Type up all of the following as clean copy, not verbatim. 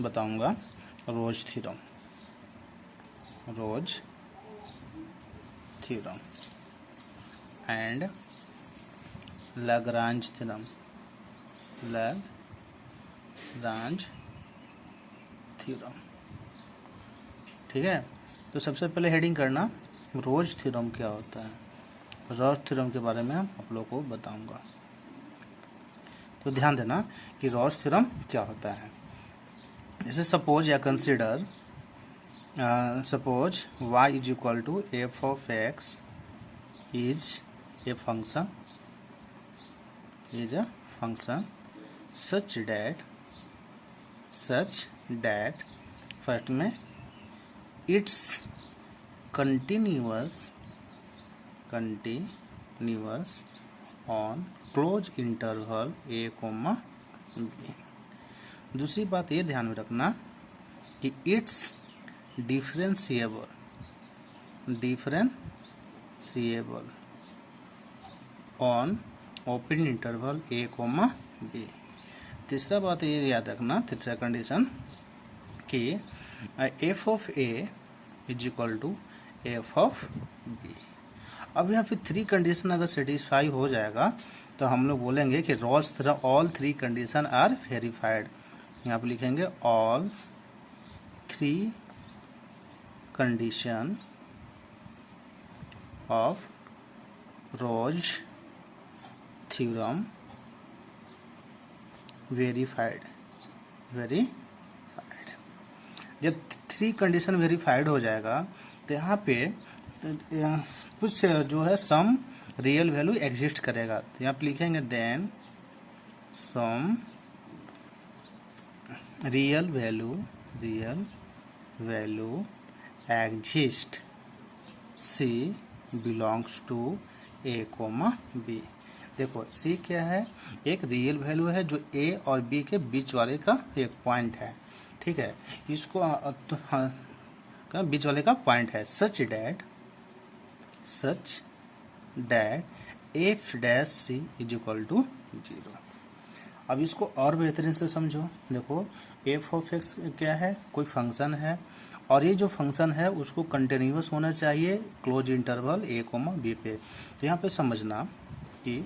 बताऊंगा Rolle's theorem, Rolle's theorem and Lagrange theorem, Lagrange theorem. ठीक है, तो सबसे पहले हेडिंग करना रोज थ्योरम क्या होता है। रोज थ्योरम के बारे में आप लोगों को बताऊंगा, तो ध्यान देना कि रोज थ्योरम क्या होता है। जैसे सपोज या consider suppose y is equal to F of X is a function such that first में it's continuous on close interval a, b। दूसरी बात ये ध्यान में रखना कि it's differentiable on open interval a, b। तीसरा बात ये याद रखना, तीसरा कंडीशन कि f of a is equal to f of b। अब यहाँ पे थ्री कंडीशन अगर सेटिस्फाई हो जाएगा तो हम लोग बोलेंगे कि Rolle's theorem all three condition are verified. यहाँ पे लिखेंगे all three condition of Rolle's theorem verified. जब थ्री कंडीशन वेरीफाइड हो जाएगा तो यहाँ पे कुछ जो है सम रियल वैल्यू एग्जिस्ट करेगा। तो यहाँ पे लिखेंगे then some real value exist C belongs to A, B. देखो सी क्या है, एक रियल वैल्यू है जो ए और बी के बीच वाले का एक पॉइंट है। ठीक है, इसको का बीच वाले का पॉइंट है such that F dash C is equal to 0। अब इसको और बेहतरीन से समझो। देखो एफ ऑफ एक्स क्या है, कोई फंक्शन है और ये जो फंक्शन है उसको कंटिन्यूअस होना चाहिए क्लोज इंटरवल a, b पे। तो यहाँ पे समझना कि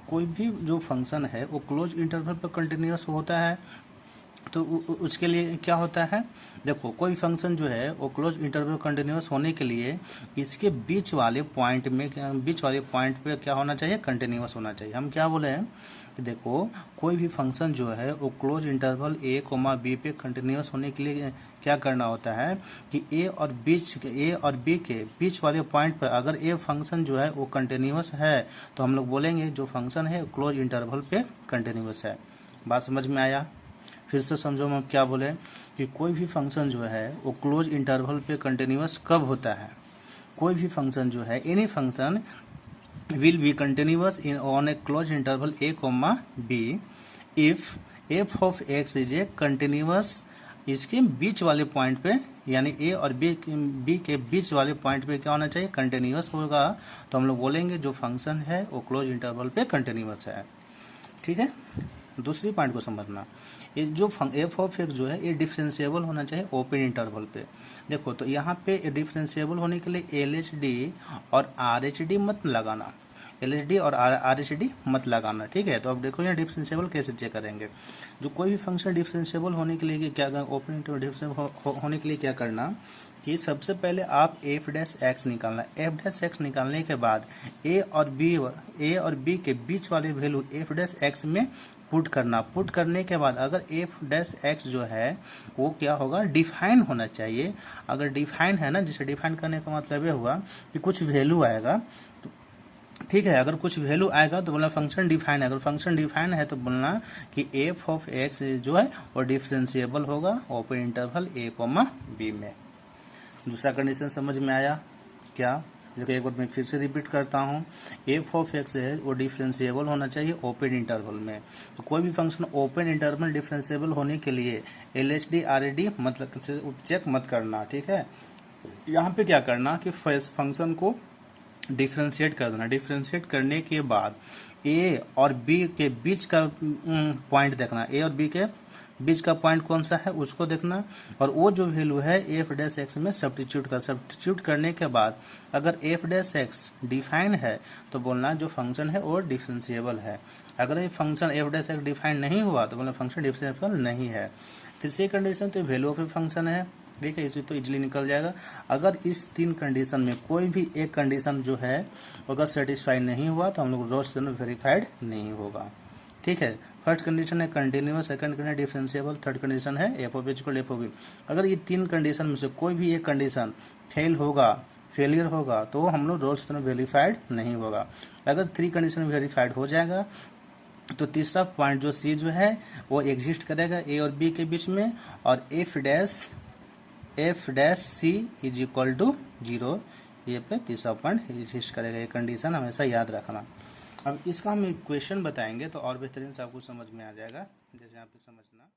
कोई भी जो फंक्शन है वो क्लोज इंटरवल पर कंटिन्यूअस होता है। तो उसके लिए क्या होता है, देखो कोई फंक्शन जो है वो क्लोज इंटरवल कंटिन्यूअस होने के लिए इसके बीच वाले पॉइंट पे क्या होना चाहिए, कंटिन्यूअस होना चाहिए। हम क्या बोले हैं कि देखो कोई भी फंक्शन जो है वो क्लोज इंटरवल a, b पे कंटिन्यूअस होने के लिए क्या करना होता है कि a और b के बीच वाले पॉइंट पर अगर a फंक्शन जो है वो कंटिन्यूअस है तो हम लोग बोलेंगे जो फंक्शन है क्लोज इंटरवल पे कंटिन्यूअस है। बात समझ में आया? फिर से समझो हम क्या बोले कि कोई भी फंक्शन जो है वो क्लोज इंटरवल पे कंटिन्यूअस कब होता है। कोई भी फंक्शन जो है any function will be continuous in on A close interval a, b if f of x is a continuous इसके बीच वाले पॉइंट पे, यानी a और b के बीच वाले पॉइंट पे क्या होना चाहिए, कंटिन्यूअस होगा। तो हम लोग बोलेंगे जो फंक्शन है वो क्लोज इंटरवल पे कंटिन्यूअस है। ठीक है, दूसरी पॉइंट को समझना, ये जो एफ ऑफ एक्स जो है ये डिफरेंशिएबल होना चाहिए ओपन इंटरवल पे। देखो तो यहाँ पे डिफरेंशिएबल होने के लिए LHD और RHD मत लगाना, LHD और RHD मत लगाना। ठीक है, तो अब देखो यहाँ डिफरेंशिएबल कैसे चेक करेंगे। जो कोई भी फंक्शन डिफरेंशिएबल होने के लिए क्या, ओपन इंटरवल डिफरेंशिएबल होने के लिए क्या करना कि सबसे पहले आप एफ डैश एक्स निकालना। एफ डैश एक्स निकालने के बाद ए और बी के बीच वाले वैल्यू एफ डैश एक्स में पुट करना। पुट करने के बाद अगर एफ डैश एक्स जो है वो क्या होगा, डिफाइन होना चाहिए। अगर डिफाइन है ना, जिसे डिफाइन करने का मतलब ये हुआ कि कुछ वैल्यू आएगा। ठीक है, अगर कुछ वैल्यू आएगा तो बोलना फंक्शन डिफाइन है। अगर फंक्शन डिफाइन है तो बोलना कि एफ ऑफ एक्स जो है वो डिफरेंशिएबल होगा ओपन इंटरवल a, b में। दूसरा कंडीशन समझ में आया क्या? देखो एक बार मैं फिर से रिपीट करता हूँ, एफ ऑफ एक्स है वो डिफरेंशिएबल होना चाहिए ओपन इंटरवल में। तो कोई भी फंक्शन ओपन इंटरवल डिफरेंशिएबल होने के लिए LHD RHD मतलब चेक मत करना। ठीक है, यहाँ पे क्या करना कि फंक्शन को डिफरेंशिएट कर देना। डिफरेंशिएट करने के बाद ए और बी के बीच का पॉइंट देखना। ए और बी के बीच का पॉइंट कौन सा है उसको देखना, और वो जो वैल्यू है एफ डैश एक्स में सब्स्टिट्यूट करने के बाद अगर एफ डैश एक्स डिफाइन है तो बोलना जो फंक्शन है वो डिफरेंशिएबल है। अगर ये function F dash x define नहीं हुआ तो बोलना फंक्शन डिफरेंशिएबल नहीं है। तीसरी कंडीशन तो वैल्यू ऑफ ए फंक्शन है, ठीक है, इसे तो इजीली निकल जाएगा। अगर इस तीन कंडीशन में कोई भी एक कंडीशन जो है अगर सेटिस्फाई नहीं हुआ तो हम लोग रोल्स थ्योरम वेरीफाइड नहीं होगा, ठीक है। फर्स्ट कंडीशन है continuous, second condition differentiable, third condition है F of H equal F of B. अगर ये तीन कंडीशन में से कोई भी एक कंडीशन फेलियर होगा तो हम लोग रोल्स थ्योरम वेरीफाइड नहीं होगा। अगर थ्री कंडीशन वेरीफाइड हो जाएगा तो तीसरा पॉइंट जो सी जो है वो एग्जिस्ट करेगा ए और बी के बीच में, और F dash C is equal to 0, ये पे तीसरा पॉइंट एग्जिस्ट करेगा। ये कंडीशन हमेशा याद रखना। अब इसका हम क्वेश्चन बताएंगे तो और बेहतरीन से आपको समझ में आ जाएगा, जैसे यहाँ पे समझना।